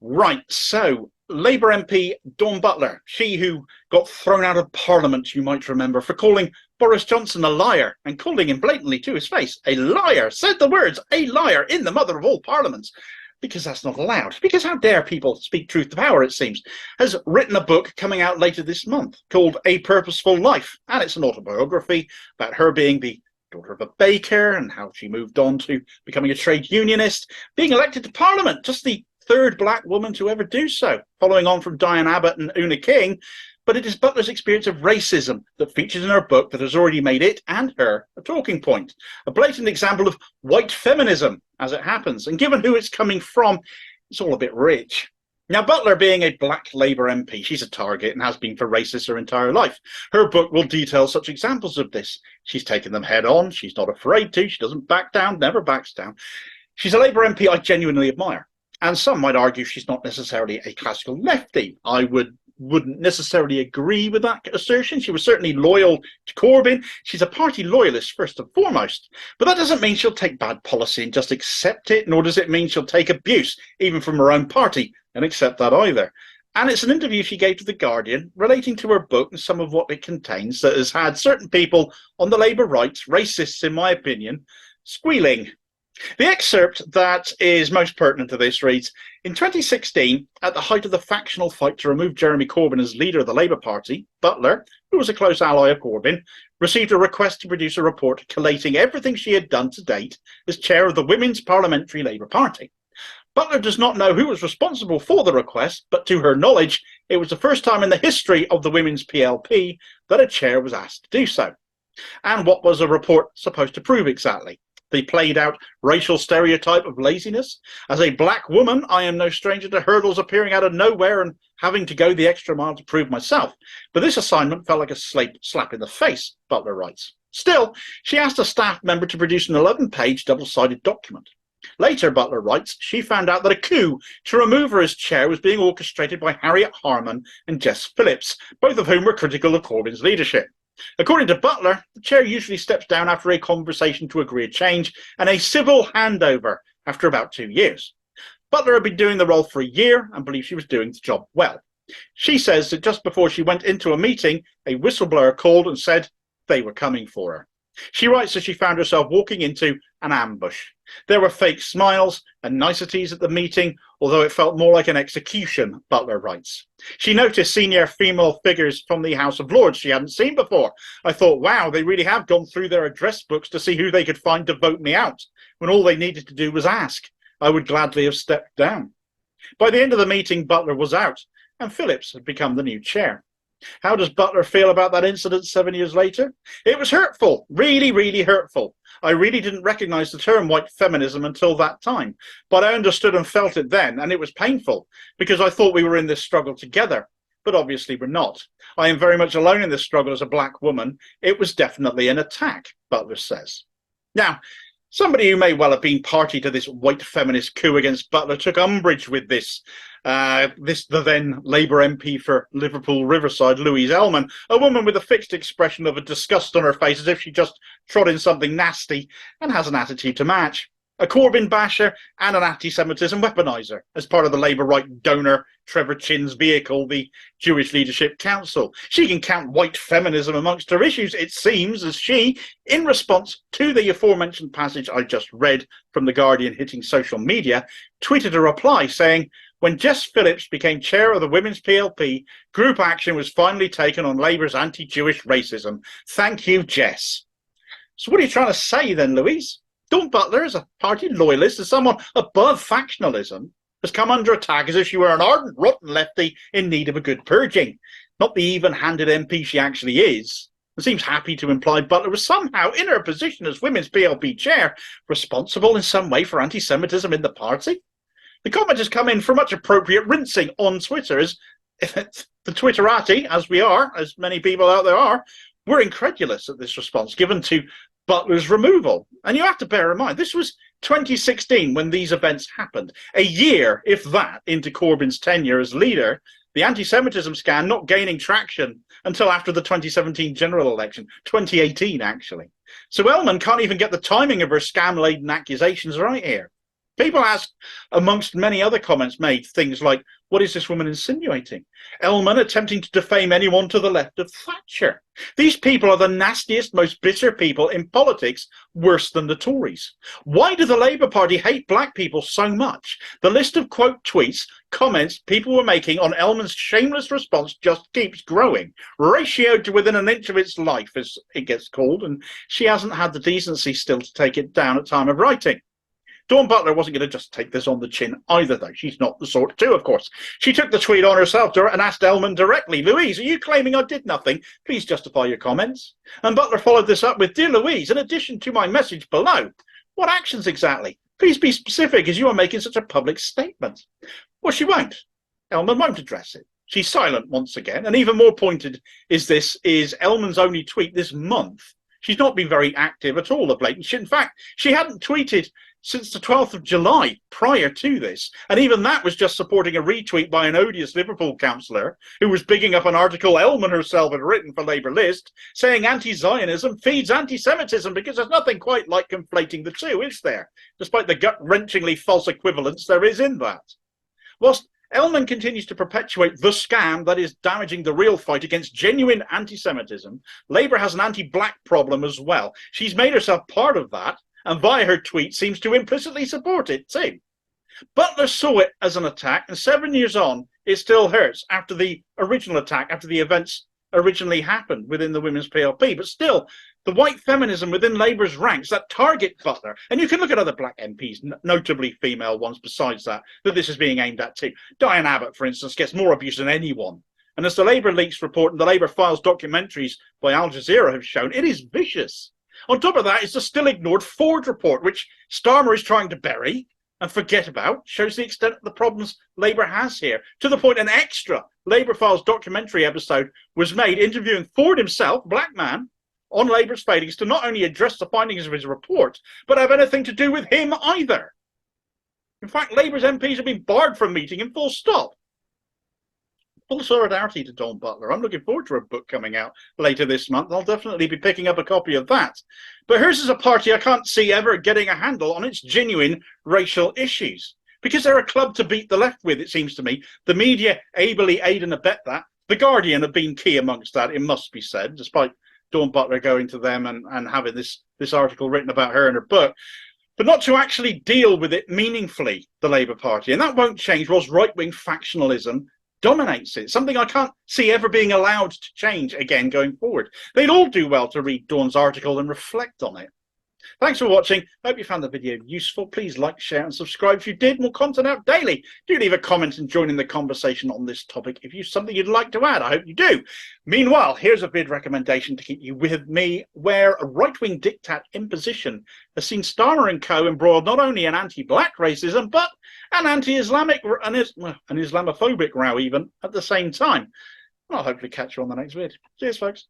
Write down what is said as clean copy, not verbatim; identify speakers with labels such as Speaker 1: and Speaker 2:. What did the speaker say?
Speaker 1: Right, so Labour MP Dawn Butler, she who got thrown out of Parliament, you might remember, for calling Boris Johnson a liar and calling him blatantly to his face a liar, said the words "a liar" in the mother of all parliaments, because that's not allowed, because how dare people speak truth to power, it seems, has written a book coming out later this month called A Purposeful Life, and it's an autobiography about her being the daughter of a baker and how she moved on to becoming a trade unionist, being elected to Parliament, just the third black woman to ever do so, following on from Diane Abbott and Oona. But it is Butler's experience of racism that features in her book that has already made it and her a talking point. A blatant example of white feminism, as it happens. And given who it's coming from, it's all a bit rich. Now, Butler being a black Labour MP, she's a target and has been for racists her entire life. Her book will detail such examples of this. She's taken them head on. She's not afraid to. She doesn't back down, never backs down. She's a Labour MP I genuinely admire. And some might argue she's not necessarily a classical leftie. I wouldn't necessarily agree with that assertion. She was certainly loyal to Corbyn. She's a party loyalist first and foremost. But that doesn't mean she'll take bad policy and just accept it, nor does it mean she'll take abuse, even from her own party, and accept that either. And it's an interview she gave to The Guardian relating to her book and some of what it contains that has had certain people on the Labour right, racists in my opinion, squealing. The excerpt that is most pertinent to this reads, in 2016, at the height of the factional fight to remove Jeremy Corbyn as leader of the Labour Party, Butler, who was a close ally of Corbyn, received a request to produce a report collating everything she had done to date as chair of the Women's Parliamentary Labour Party. Butler does not know who was responsible for the request, but to her knowledge, it was the first time in the history of the Women's PLP that a chair was asked to do so. And what was a report supposed to prove exactly? The played out racial stereotype of laziness. As a black woman, I am no stranger to hurdles appearing out of nowhere and having to go the extra mile to prove myself. But this assignment felt like a slap in the face, Butler writes. Still, she asked a staff member to produce an 11-page double-sided document. Later, Butler writes, she found out that a coup to remove her as chair was being orchestrated by Harriet, Harman and Jess, Phillips, both of whom were critical of Corbyn's leadership. According to Butler, the chair usually steps down after a conversation to agree a change and a civil handover after about 2 years. Butler had been doing the role for a year and believed she was doing the job well. She says that just before she went into a meeting, a whistleblower called and said they were coming for her. She writes that she found herself walking into an ambush. There were fake smiles and niceties at the meeting, although it felt more like an execution, Butler writes. She noticed senior female figures from the House of Lords she hadn't seen before. I thought, wow, they really have gone through their address books to see who they could find to vote me out, when all they needed to do was ask. I would gladly have stepped down. By the end of the meeting, Butler was out, and Phillips had become the new chair. How does Butler feel about that incident 7 years later? It was hurtful, really, really hurtful. I really didn't recognise the term white feminism until that time, but I understood and felt it then, and it was painful, because I thought we were in this struggle together, but obviously we're not. I am very much alone in this struggle as a black woman. It was definitely an attack, Butler says. Now, somebody who may well have been party to this white feminist coup against Butler took umbrage with this. The then Labour MP for Liverpool Riverside, Louise Ellman, a woman with a fixed expression of a disgust on her face as if she just trod in something nasty and has an attitude to match. A Corbyn basher and an anti-Semitism weaponiser as part of the Labour right donor Trevor Chinn's vehicle, the Jewish Leadership Council. She can count white feminism amongst her issues, it seems, as she, in response to the aforementioned passage I just read from The Guardian hitting social media, tweeted a reply saying, when Jess Phillips became chair of the Women's PLP, group action was finally taken on Labour's anti-Jewish racism. Thank you, Jess. So what are you trying to say then, Louise? Dawn Butler, as a party loyalist, as someone above factionalism, has come under attack as if she were an ardent, rotten leftie in need of a good purging. Not the even-handed MP she actually is. It seems happy to imply Butler was somehow, in her position as Women's PLP chair, responsible in some way for anti-Semitism in the party. The comment has come in for much appropriate rinsing on Twitter, as the Twitterati, as we are, as many people out there are, were incredulous at this response given to Butler's removal. And you have to bear in mind, this was 2016 when these events happened. A year, if that, into Corbyn's tenure as leader, the anti-Semitism scan not gaining traction until after the 2017 general election, 2018 actually. So Ellman can't even get the timing of her scam-laden accusations right here. People asked, amongst many other comments made, things like, what is this woman insinuating? Ellman attempting to defame anyone to the left of Thatcher. These people are the nastiest, most bitter people in politics, worse than the Tories. Why do the Labour Party hate black people so much? The list of quote tweets, comments people were making on Ellman's shameless response just keeps growing, ratioed to within an inch of its life, as it gets called, and she hasn't had the decency still to take it down at time of writing. Dawn Butler wasn't going to just take this on the chin either, though. She's not the sort to, of course. She took the tweet on herself and asked Ellman directly, Louise, are you claiming I did nothing? Please justify your comments. And Butler followed this up with, Dear Louise, in addition to my message below, what actions exactly? Please be specific as you are making such a public statement. Well, she won't. Ellman won't address it. She's silent once again. And even more pointed is Ellman's only tweet this month. She's not been very active at all, the blatant. In fact, she hadn't tweeted since the 12th of July prior to this. And even that was just supporting a retweet by an odious Liverpool councillor who was bigging up an article Ellman herself had written for Labour List, saying anti-Zionism feeds anti-Semitism, because there's nothing quite like conflating the two, is there? Despite the gut-wrenchingly false equivalence there is in that. Whilst Ellman continues to perpetuate the scam that is damaging the real fight against genuine anti-Semitism, Labour has an anti-black problem as well. She's made herself part of that, and via her tweet seems to implicitly support it too. Butler saw it as an attack, and 7 years on, it still hurts after the original attack, after the events originally happened within the Women's PLP. But still, the white feminism within Labour's ranks that target Butler, and you can look at other black MPs, notably female ones besides that this is being aimed at too. Diane Abbott, for instance, gets more abuse than anyone. And as the Labour Leaks report and the Labour Files documentaries by Al Jazeera have shown, it is vicious. On top of that is the still ignored Forde Report, which Starmer is trying to bury and forget about, shows the extent of the problems Labour has here. To the point an extra Labour Files documentary episode was made interviewing Forde himself, black man, on Labour's failings to not only address the findings of his report, but have anything to do with him either. In fact, Labour's MPs have been barred from meeting him full stop. Full solidarity to Dawn Butler. I'm looking forward to her book coming out later this month. I'll definitely be picking up a copy of that. But hers is a party I can't see ever getting a handle on its genuine racial issues, because they're a club to beat the left with, it seems to me. The media ably aid and abet that. The Guardian have been key amongst that, it must be said, despite Dawn Butler going to them and having this article written about her in her book, but not to actually deal with it meaningfully, the Labour Party. And that won't change whilst right-wing factionalism dominates it, something I can't see ever being allowed to change again going forward. They'd all do well to read Dawn's article and reflect on it. Thanks for watching. I hope you found the video useful. Please like, share and subscribe if you did. More content out daily. Do leave a comment and join in the conversation on this topic if you've something you'd like to add. I hope you do. Meanwhile, here's a bid recommendation to keep you with me, where a right-wing diktat imposition has seen Starmer and co. embroiled not only in anti-black racism, but an anti-Islamic and an Islamophobic row even at the same time. I'll hopefully catch you on the next vid. Cheers, folks.